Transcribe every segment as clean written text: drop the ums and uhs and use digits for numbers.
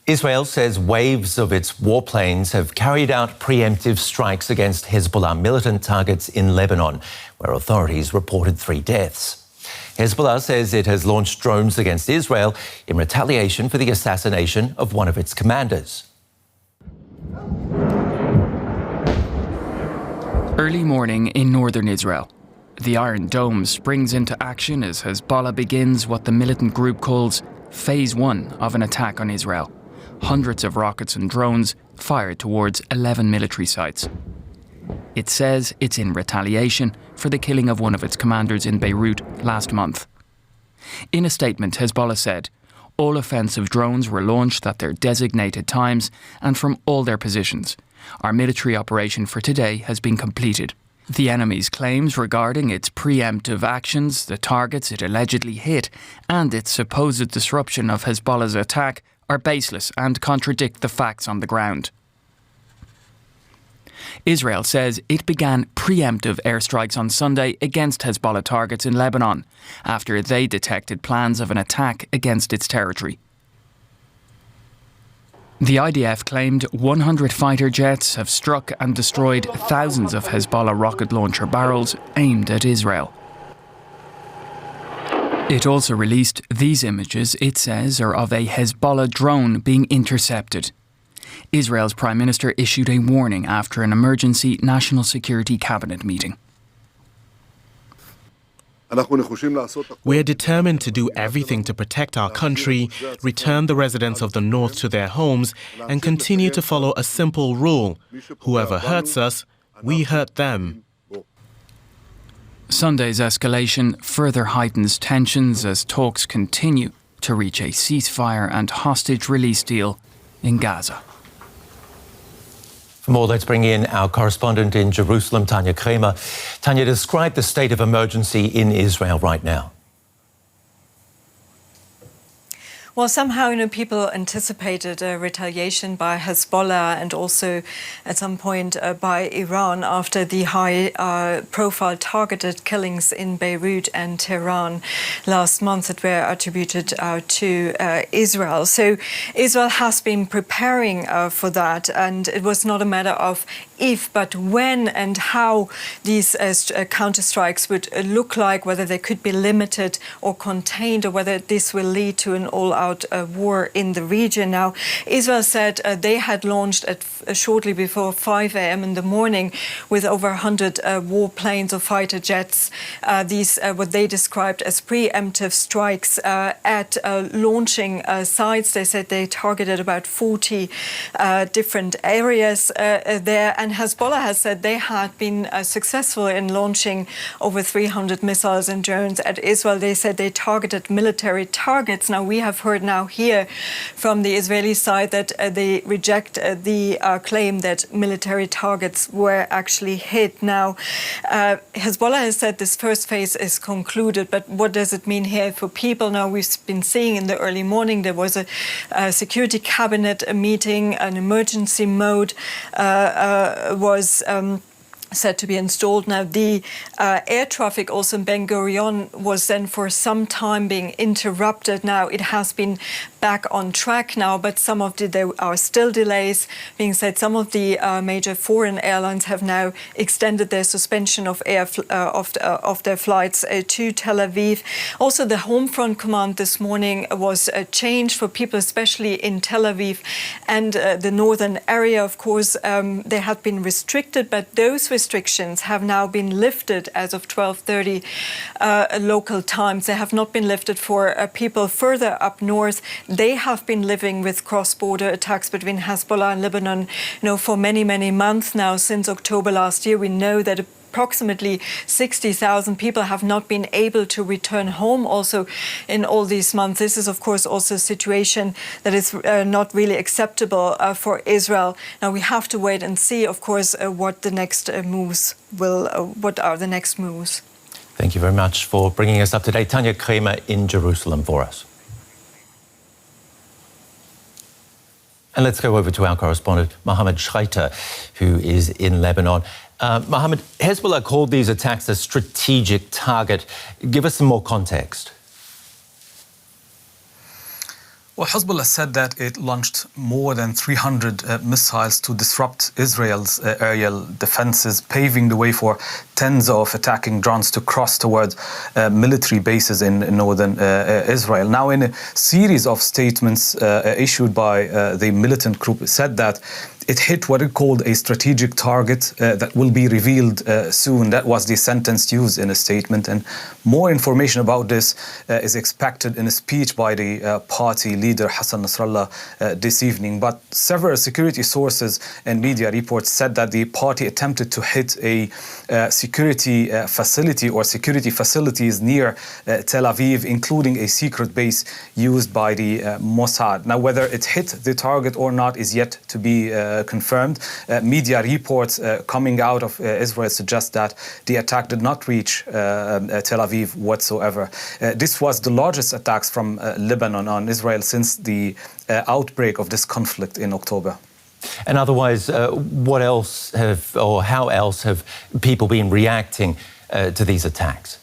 Israel says waves of its warplanes have carried out preemptive strikes against Hezbollah militant targets in Lebanon, where authorities reported 3 deaths. Hezbollah says it has launched drones against Israel in retaliation for the assassination of one of its commanders. Early morning in northern Israel. The Iron Dome springs into action as Hezbollah begins what the militant group calls Phase 1 of an attack on Israel. Hundreds of rockets and drones fired towards 11 military sites. It says it's in retaliation for the killing of one of its commanders in Beirut last month. In a statement, Hezbollah said, all offensive drones were launched at their designated times and from all their positions. Our military operation for today has been completed. The enemy's claims regarding its preemptive actions, the targets it allegedly hit, and its supposed disruption of Hezbollah's attack are baseless and contradict the facts on the ground. Israel says it began preemptive airstrikes on Sunday against Hezbollah targets in Lebanon after they detected plans of an attack against its territory. The IDF claimed 100 fighter jets have struck and destroyed thousands of Hezbollah rocket launcher barrels aimed at Israel. It also released these images, it says, are of a Hezbollah drone being intercepted. Israel's Prime Minister issued a warning after an emergency National Security Cabinet meeting. We are determined to do everything to protect our country, return the residents of the north to their homes, and continue to follow a simple rule: whoever hurts us, we hurt them. Sunday's escalation further heightens tensions as talks continue to reach a ceasefire and hostage release deal in Gaza. For more, let's bring in our correspondent in Jerusalem, Tania Krämer. Tania, describe the state of emergency in Israel right now. Well, somehow, people anticipated a retaliation by Hezbollah and also at some point by Iran after the high-profile targeted killings in Beirut and Tehran last month that were attributed to Israel. So Israel has been preparing for that, and it was not a matter of if, but when and how these counterstrikes would look like, whether they could be limited or contained, or whether this will lead to an all-out war in the region. Now, Israel said they had launched at shortly before 5 a.m. in the morning with over 100 warplanes or fighter jets. These what they described as preemptive strikes at launching sites. They said they targeted about 40 different areas there. And Hezbollah has said they had been successful in launching over 300 missiles and drones at Israel. They said they targeted military targets. Now, we have heard now here from the Israeli side that they reject the claim that military targets were actually hit. Now, Hezbollah has said this first phase is concluded, but what does it mean here for people? Now, we've been seeing in the early morning there was a security cabinet meeting, an emergency mode was said to be installed. Now, the air traffic also in Ben Gurion was then for some time being interrupted. Now, it has been back on track now, but there are still delays being said. Some of the major foreign airlines have now extended their suspension of their flights to Tel Aviv. Also, the home front command this morning was changed for people, especially in Tel Aviv and the northern area. Of course, they have been restricted, but those restrictions have now been lifted as of 12:30 local times. They have not been lifted for people further up north. They have been living with cross-border attacks between Hezbollah and Lebanon, for many, many months now. Since October last year, we know that approximately 60,000 people have not been able to return home also in all these months. This is, of course, also a situation that is not really acceptable for Israel. Now, we have to wait and see, of course, what the next what are the next moves. Thank you very much for bringing us up to date. Tania Krämer in Jerusalem for us. And let's go over to our correspondent, Mohamad Chreyteh, who is in Lebanon. Mohamad, Hezbollah called these attacks a strategic target. Give us some more context. Well, Hezbollah said that it launched more than 300 missiles to disrupt Israel's aerial defenses, paving the way for tens of attacking drones to cross towards military bases in northern Israel. Now, in a series of statements issued by the militant group, it said that it hit what it called a strategic target that will be revealed soon. That was the sentence used in a statement. And more information about this is expected in a speech by the party leader Hassan Nasrallah this evening. But several security sources and media reports said that the party attempted to hit a security facility or security facilities near Tel Aviv, including a secret base used by the Mossad. Now, whether it hit the target or not is yet to be confirmed. Media reports coming out of Israel suggest that the attack did not reach Tel Aviv whatsoever. This was the largest attacks from Lebanon on Israel since the outbreak of this conflict in October. And otherwise, what else have, or how else have people been reacting to these attacks?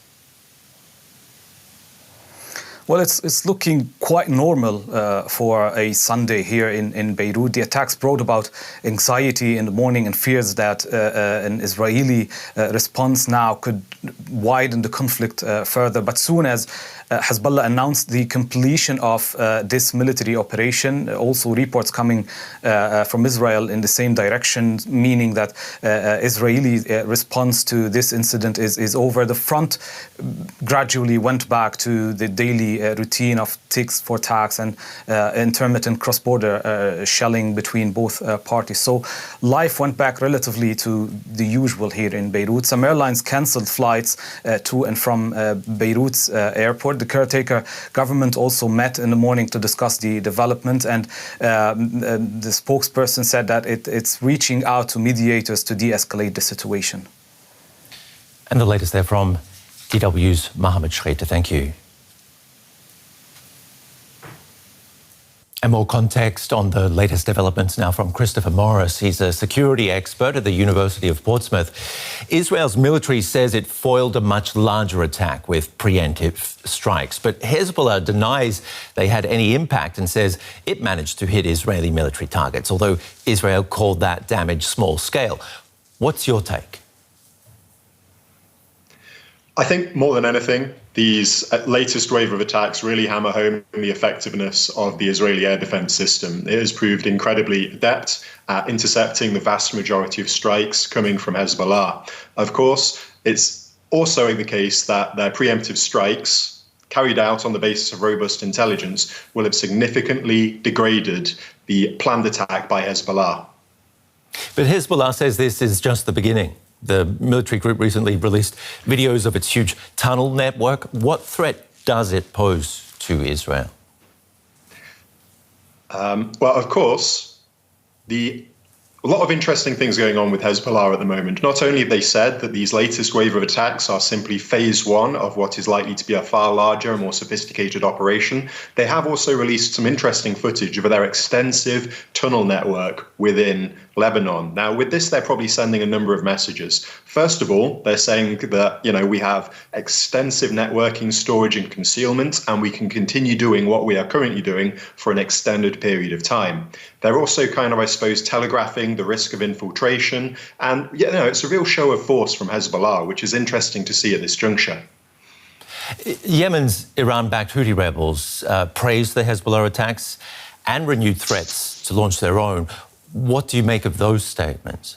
Well, it's looking quite normal for a Sunday here in Beirut. The attacks brought about anxiety in the morning and fears that an Israeli response now could widen the conflict further. But soon as Hezbollah announced the completion of this military operation, also reports coming from Israel in the same direction, meaning that Israeli response to this incident is over. The front gradually went back to the daily routine of ticks for tax and intermittent cross-border shelling between both parties. So life went back relatively to the usual here in Beirut. Some airlines cancelled flights to and from Beirut's airport. The caretaker government also met in the morning to discuss the development, and the spokesperson said that it's reaching out to mediators to de-escalate the situation. And the latest there from DW's Mohamad Chreyteh. Thank you. And more context on the latest developments now from Christopher Morris. He's a security expert at the University of Portsmouth. Israel's military says it foiled a much larger attack with preemptive strikes, but Hezbollah denies they had any impact and says it managed to hit Israeli military targets, although Israel called that damage small scale. What's your take? I think more than anything, these latest wave of attacks really hammer home the effectiveness of the Israeli air defense system. It has proved incredibly adept at intercepting the vast majority of strikes coming from Hezbollah. Of course, it's also the case that their preemptive strikes carried out on the basis of robust intelligence will have significantly degraded the planned attack by Hezbollah. But Hezbollah says this is just the beginning. The military group recently released videos of its huge tunnel network. What threat does it pose to Israel? Well, of course, a lot of interesting things going on with Hezbollah at the moment. Not only have they said that these latest wave of attacks are simply phase one of what is likely to be a far larger and more sophisticated operation, they have also released some interesting footage of their extensive tunnel network within Lebanon. Now, with this, they're probably sending a number of messages. First of all, they're saying that, we have extensive networking, storage and concealment, and we can continue doing what we are currently doing for an extended period of time. They're also kind of, I suppose, telegraphing the risk of infiltration. And, it's a real show of force from Hezbollah, which is interesting to see at this juncture. Yemen's Iran-backed Houthi rebels praised the Hezbollah attacks and renewed threats to launch their own. What do you make of those statements?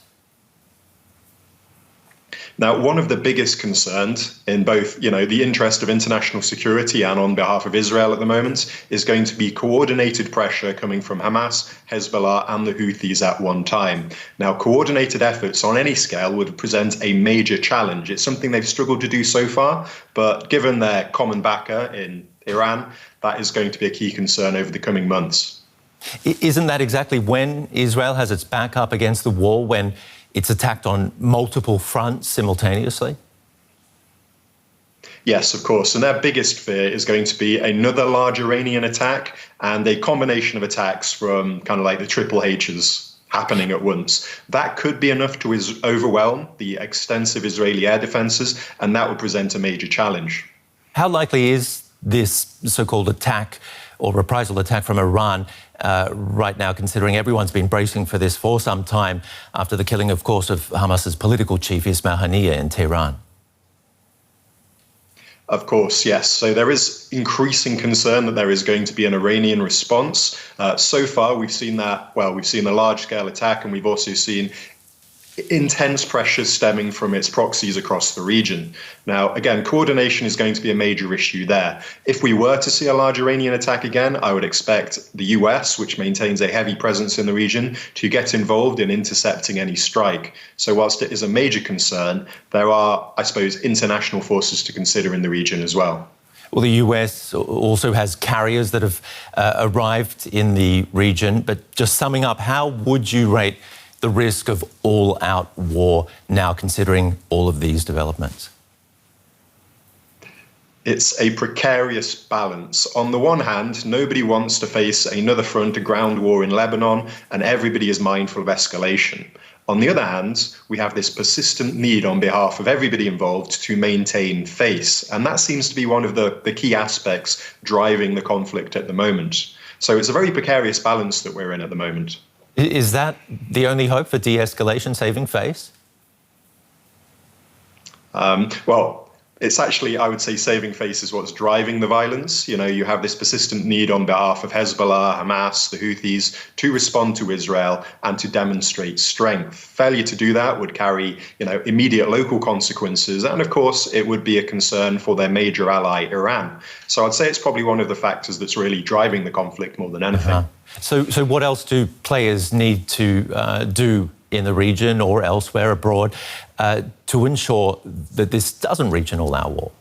Now, one of the biggest concerns in both, the interest of international security and on behalf of Israel at the moment is going to be coordinated pressure coming from Hamas, Hezbollah and the Houthis at one time. Now, coordinated efforts on any scale would present a major challenge. It's something they've struggled to do so far, but given their common backer in Iran, that is going to be a key concern over the coming months. Isn't that exactly when Israel has its back up against the wall, when it's attacked on multiple fronts simultaneously? Yes, of course. And their biggest fear is going to be another large Iranian attack and a combination of attacks from kind of like the Triple H's happening at once. That could be enough to overwhelm the extensive Israeli air defenses, and that would present a major challenge. How likely is this so-called attack or reprisal attack from Iran right now, considering everyone's been bracing for this for some time after the killing, of course, of Hamas's political chief, Ismail Haniyeh, in Tehran? Of course, yes. So there is increasing concern that there is going to be an Iranian response. So far, we've seen that, well, we've seen a large-scale attack, and we've also seen intense pressure stemming from its proxies across the region. Now, again, coordination is going to be a major issue there. If we were to see a large Iranian attack again, I would expect the US, which maintains a heavy presence in the region, to get involved in intercepting any strike. So whilst it is a major concern, there are, I suppose, international forces to consider in the region as well. Well, the US also has carriers that have arrived in the region. But just summing up, how would you rate the risk of all-out war now, considering all of these developments? It's a precarious balance. On the one hand, nobody wants to face another front, a ground war in Lebanon, and everybody is mindful of escalation. On the other hand, we have this persistent need on behalf of everybody involved to maintain face. And that seems to be one of the key aspects driving the conflict at the moment. So it's a very precarious balance that we're in at the moment. Is that the only hope for de-escalation, saving face? Well, it's actually, I would say, saving face is what's driving the violence. You know, you have this persistent need on behalf of Hezbollah, Hamas, the Houthis, to respond to Israel and to demonstrate strength. Failure to do that would carry, immediate local consequences. And of course, it would be a concern for their major ally, Iran. So I'd say it's probably one of the factors that's really driving the conflict more than anything. So what else do players need to do in the region or elsewhere abroad to ensure that this doesn't reach an all-out war?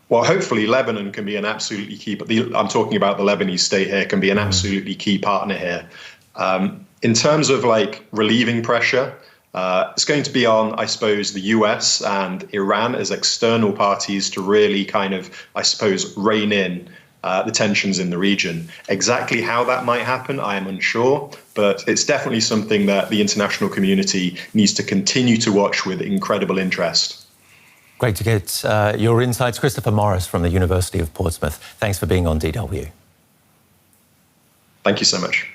Well, hopefully Lebanon can be an absolutely key, but I'm talking about the Lebanese state here, can be an absolutely key partner here. In terms of relieving pressure, it's going to be on, I suppose, the US and Iran as external parties to really rein in the tensions in the region. Exactly how that might happen, I am unsure, but it's definitely something that the international community needs to continue to watch with incredible interest. Great to get your insights. Christopher Morris from the University of Portsmouth. Thanks for being on DW. Thank you so much.